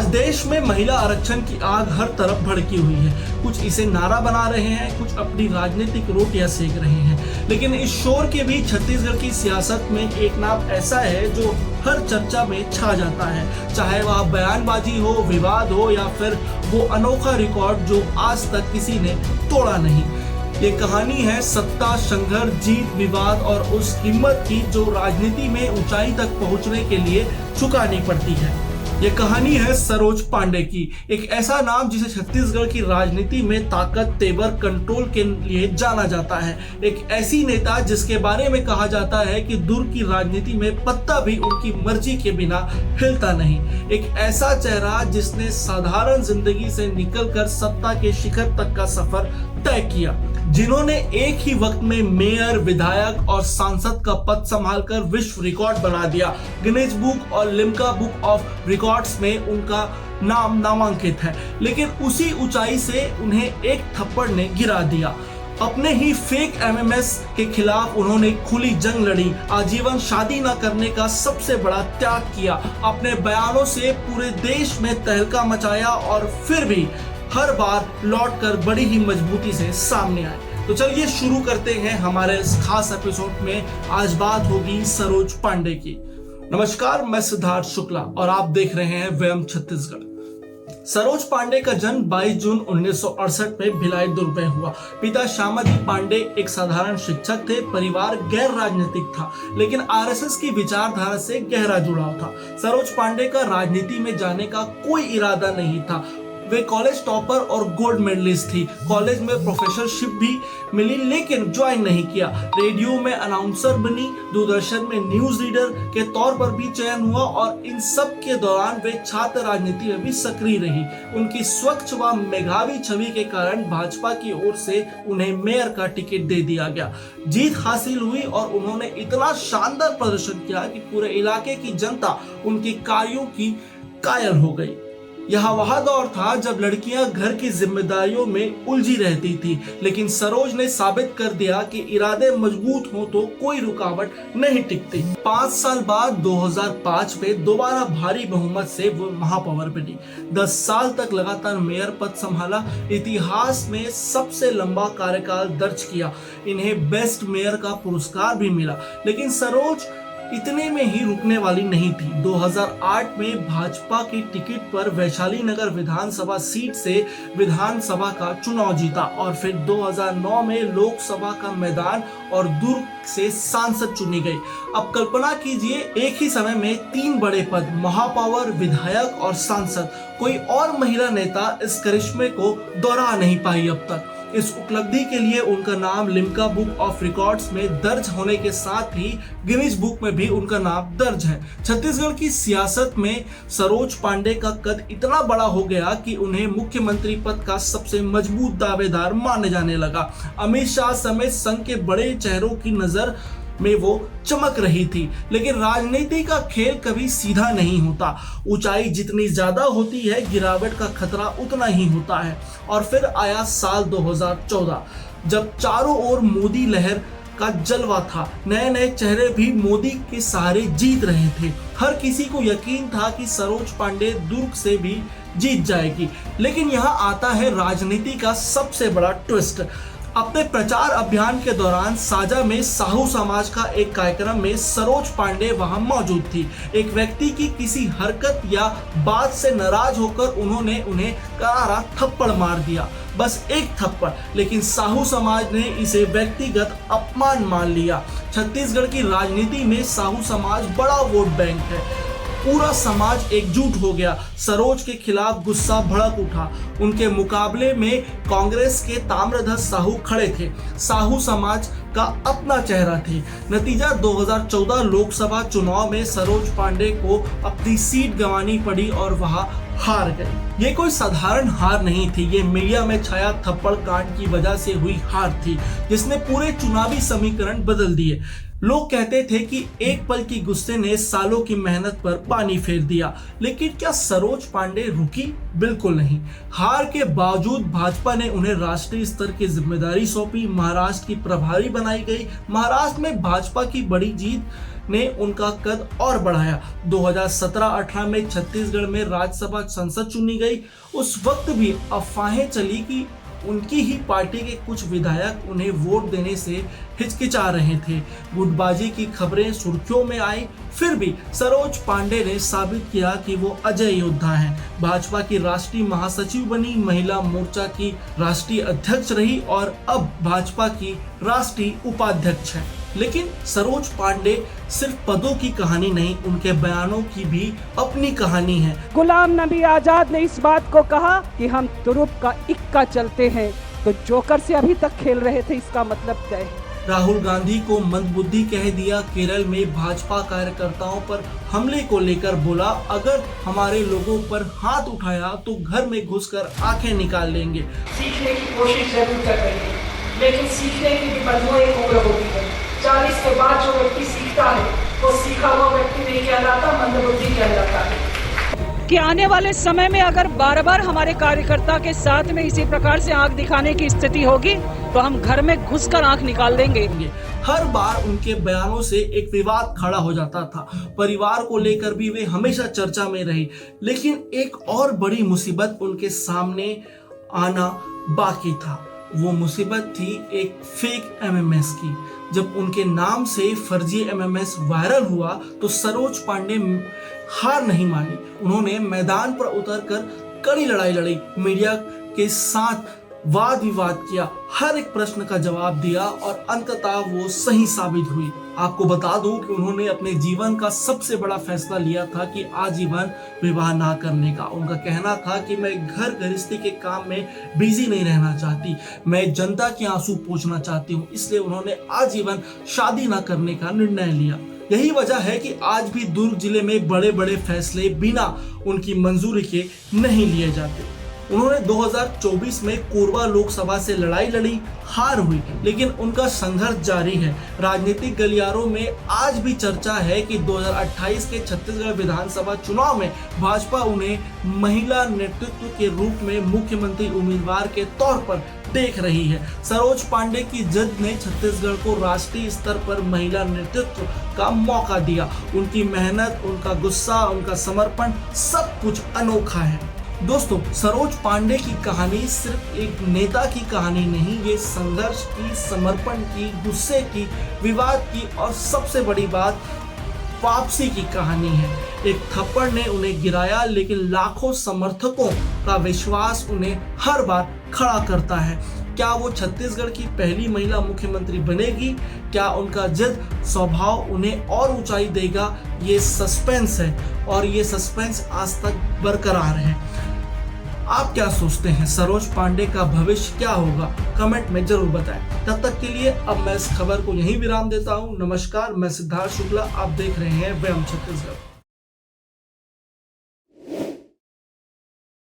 देश में महिला आरक्षण की आग हर तरफ भड़की हुई है। कुछ इसे नारा बना रहे हैं, कुछ अपनी राजनीतिक रोटियां सेक रहे हैं। लेकिन इस शोर के भी छत्तीसगढ़ की सियासत में एक नाम ऐसा है जो हर चर्चा में छा जाता है, चाहे वह बयानबाजी हो, विवाद हो या फिर वो अनोखा रिकॉर्ड जो आज तक किसी ने तोड़ा नहीं। ये कहानी है सत्ता, संघर्ष, जीत, विवाद और उस हिम्मत की जो राजनीति में ऊंचाई तक पहुंचने के लिए चुकानी पड़ती है। ये कहानी है सरोज पांडे की, एक ऐसा नाम जिसे छत्तीसगढ़ की राजनीति में ताकत, तेवर, कंट्रोल के लिए जाना जाता है। एक ऐसी नेता जिसके बारे में कहा जाता है कि दूर की राजनीति में पत्ता भी उनकी मर्जी के बिना हिलता नहीं। एक ऐसा चेहरा जिसने साधारण जिंदगी से निकलकर सत्ता के शिखर तक का सफर तय किया, जिन्होंने एक ही वक्त में मेयर, विधायक और सांसद का पद संभालकर विश्व रिकॉर्ड बना दिया। गिनीज बुक और लिम्का बुक ऑफ रिकॉर्ड्स में उनका नाम नामांकित है, लेकिन उसी ऊंचाई से उन्हें एक थप्पड़ ने गिरा दिया। अपने ही फेक एमएमएस के खिलाफ उन्होंने खुली जंग लड़ी, आजीवन शादी न करने का सबसे बड़ा त्याग किया, अपने बयानों से पूरे देश में तहलका मचाया और फिर भी हर बार लौटकर बड़ी ही मजबूती से सामने आए। तो चलिए शुरू करते हैं हमारे इस खास एपिसोड में। आज बात होगी सरोज पांडे की। नमस्कार, मैं सिद्धार्थ शुक्ला और आप देख रहे हैं वयम छत्तीसगढ़। सरोज पांडे का जन्म 22 जून 1968 में भिलाई दुर्ग में हुआ। पिता श्यामाजी पांडे एक साधारण शिक्षक थे। परिवार गैर राजनीतिक था, लेकिन आरएसएस की विचारधारा से गहरा जुड़ाव था। सरोज पांडे का राजनीति में जाने का कोई इरादा नहीं था। वे कॉलेज टॉपर और गोल्ड मेडलिस्ट थी। कॉलेज में प्रोफेसरशिप भी मिली, लेकिन ज्वाइन नहीं किया। रेडियो में अनाउंसर बनी, दूरदर्शन में न्यूज रीडर के तौर पर भी चयन हुआ और इन सब के दौरान वे छात्र राजनीति में भी सक्रिय रही। उनकी स्वच्छ व मेधावी छवि के कारण भाजपा की ओर से उन्हें मेयर का टिकट दे दिया गया। जीत हासिल हुई और उन्होंने इतना शानदार प्रदर्शन किया कि पूरे इलाके की जनता उनके कार्यों की कायल हो गई। यह वह दौर था जब लड़कियां घर की जिम्मेदारियों में उलझी रहती थी, लेकिन सरोज ने साबित कर दिया कि इरादे मजबूत हो तो कोई रुकावट नहीं टिकती। 5 साल बाद 2005 में दोबारा भारी बहुमत से वो महापौर बनी। 10 साल तक लगातार मेयर पद संभाला, इतिहास में सबसे लंबा कार्यकाल दर्ज किया। इन्हें बेस्ट मेयर का पुरस्कार भी मिला, लेकिन सरोज इतने में ही रुकने वाली नहीं थी। 2008 में भाजपा की टिकट पर वैशाली नगर विधानसभा सीट से विधानसभा का चुनाव जीता और फिर 2009 में लोकसभा का मैदान और दुर्ग से सांसद चुनी गई। अब कल्पना कीजिए, एक ही समय में 3 बड़े पद, महापौर, विधायक और सांसद। कोई और महिला नेता इस करिश्मे को दोहरा नहीं पाई अब तक। इस उपलब्धि के लिए उनका नाम लिम्का बुक ऑफ रिकॉर्ड्स में दर्ज होने के साथ ही गिनीज बुक में भी उनका नाम दर्ज है। छत्तीसगढ़ की सियासत में सरोज पांडे का कद इतना बड़ा हो गया कि उन्हें मुख्यमंत्री पद का सबसे मजबूत दावेदार माने जाने लगा। अमित शाह समेत संघ के बड़े चेहरों की नजर में वो चमक रही थी, लेकिन राजनीति का खेल कभी सीधा नहीं होता। ऊंचाई जितनी ज्यादा होती है, गिरावट का खतरा उतना ही होता है। और फिर आया साल 2014, जब चारों ओर मोदी लहर का जलवा था। नए नए चेहरे भी मोदी के सहारे जीत रहे थे। हर किसी को यकीन था कि सरोज पांडे दुर्ग से भी जीत जाएगी। लेकिन यहाँ आता है राजनीति का सबसे बड़ा ट्विस्ट। अपने प्रचार अभियान के दौरान साजा में साहू समाज का एक कार्यक्रम में सरोज पांडे वहां मौजूद थी। एक व्यक्ति की किसी हरकत या बात से नाराज होकर उन्होंने उन्हें करारा थप्पड़ मार दिया, बस एक थप्पड़, लेकिन साहू समाज ने इसे व्यक्तिगत अपमान मान लिया। छत्तीसगढ़ की राजनीति में साहू समाज बड़ा वोट बैंक है। पूरा समाज एकजुट हो गया। सरोज के खिलाफ गुस्सा भड़क उठा। उनके मुकाबले में कांग्रेस के ताम्रध्वज साहू खड़े थे। साहू समाज का अपना चेहरा थे। नतीजा 2014 लोकसभा चुनाव में सरोज पांडे को अपनी सीट गंवानी पड़ी और वहां हार गई। ये कोई साधारण हार नहीं थी, ये मीडिया में छाया थप्पड़ कांड की वजह से हुई हार थी, जिसने पूरे चुनावी समीकरण बदल दिए। लोग कहते थे कि एक पल की गुस्से ने सालों की मेहनत पर पानी फेर दिया, लेकिन क्या सरोज पांडे रुकी? बिल्कुल नहीं। हार के बावजूद भाजपा ने उन्हें राष्ट्रीय स्तर की जिम्मेदारी सौंपी। महाराष्ट्र की प्रभारी बनाई गई। महाराष्ट्र में भाजपा की बड़ी जीत ने उनका कद और बढ़ाया। 2017-18 में छत्तीसगढ़ में राज्यसभा संसद चुनी गई। उस वक्त भी अफवाहें चली कि उनकी ही पार्टी के कुछ विधायक उन्हें वोट देने से हिचकिचा रहे थे। गुटबाजी की खबरें सुर्खियों में आई, फिर भी सरोज पांडे ने साबित किया कि वो अजय योद्धा हैं। भाजपा की राष्ट्रीय महासचिव बनी, महिला मोर्चा की राष्ट्रीय अध्यक्ष रही और अब भाजपा की राष्ट्रीय उपाध्यक्ष है। लेकिन सरोज पांडे सिर्फ पदों की कहानी नहीं, उनके बयानों की भी अपनी कहानी है। गुलाम नबी आजाद ने इस बात को कहा कि हम तुरुप का इक्का चलते हैं, तो जोकर से अभी तक खेल रहे थे, इसका मतलब तय है। राहुल गांधी को मंदबुद्धि कह दिया। केरल में भाजपा कार्यकर्ताओं पर हमले को लेकर बोला, अगर हमारे लोगों पर हाथ उठाया तो घर में घुसकर आंखें निकाल लेंगे। सीखने की कोशिश जरूर कर रहे हैं, लेकिन सीखने की भी बदबू एक उम्र होती है। 40 के बाद जो व्यक्ति सीखता है वो सीखा हुआ व्यक्ति नहीं कहलाता, मंदबुद्धि कहलाता है। कि आने वाले समय में अगर बार बार हमारे कार्यकर्ता के साथ में इसी प्रकार से आंख दिखाने की स्थिति होगी तो हम घर में घुसकर आंख निकाल देंगे। हर बार उनके बयानों से एक विवाद खड़ा हो जाता था। परिवार को लेकर भी वे हमेशा चर्चा में रही, लेकिन एक और बड़ी मुसीबत उनके सामने आना बाकी था। वो मुसीबत थी एक फेक एमएमएस की। जब उनके नाम से फर्जी एमएमएस वायरल हुआ तो सरोज पांडे हार नहीं मानी। उन्होंने मैदान पर उतरकर कड़ी लड़ाई लड़ी, मीडिया के साथ वाद विवाद किया, हर एक प्रश्न का जवाब दिया और अंततः वो सही साबित हुई। आपको बता दूं कि उन्होंने अपने जीवन का सबसे बड़ा फैसला लिया था कि आजीवन विवाह ना करने का। उनका कहना था कि मैं घर गृहस्थी के काम में बिजी नहीं रहना चाहती, मैं जनता के आंसू पोंछना चाहती हूँ, इसलिए उन्होंने आजीवन शादी ना करने का निर्णय लिया। यही वजह है कि आज भी दुर्ग जिले में बड़े बड़े फैसले बिना उनकी मंजूरी के नहीं लिए जाते। उन्होंने 2024 में कोरबा लोकसभा से लड़ाई लड़ी, हार हुई, लेकिन उनका संघर्ष जारी है। राजनीतिक गलियारों में आज भी चर्चा है कि 2028 के छत्तीसगढ़ विधानसभा चुनाव में भाजपा उन्हें महिला नेतृत्व के रूप में मुख्यमंत्री उम्मीदवार के तौर पर देख रही है। सरोज पांडे की जिद ने छत्तीसगढ़ को राष्ट्रीय स्तर पर महिला नेतृत्व का मौका दिया। उनकी मेहनत, उनका गुस्सा, उनका समर्पण सब कुछ अनोखा है। दोस्तों, सरोज पांडे की कहानी सिर्फ एक नेता की कहानी नहीं, ये संघर्ष की, समर्पण की, गुस्से की, विवाद की और सबसे बड़ी बात वापसी की कहानी है। एक थप्पड़ ने उन्हें गिराया, लेकिन लाखों समर्थकों का विश्वास उन्हें हर बार खड़ा करता है। क्या वो छत्तीसगढ़ की पहली महिला मुख्यमंत्री बनेगी? क्या उनका जिद स्वभाव उन्हें और ऊंचाई देगा? ये सस्पेंस है और ये सस्पेंस आज तक बरकरार है। आप क्या सोचते हैं, सरोज पांडे का भविष्य क्या होगा? कमेंट में जरूर बताएं। तब तक के लिए अब मैं इस खबर को यहीं विराम देता हूं। नमस्कार, मैं सिद्धार्थ शुक्ला, आप देख रहे हैं वयम छत्तीसगढ़।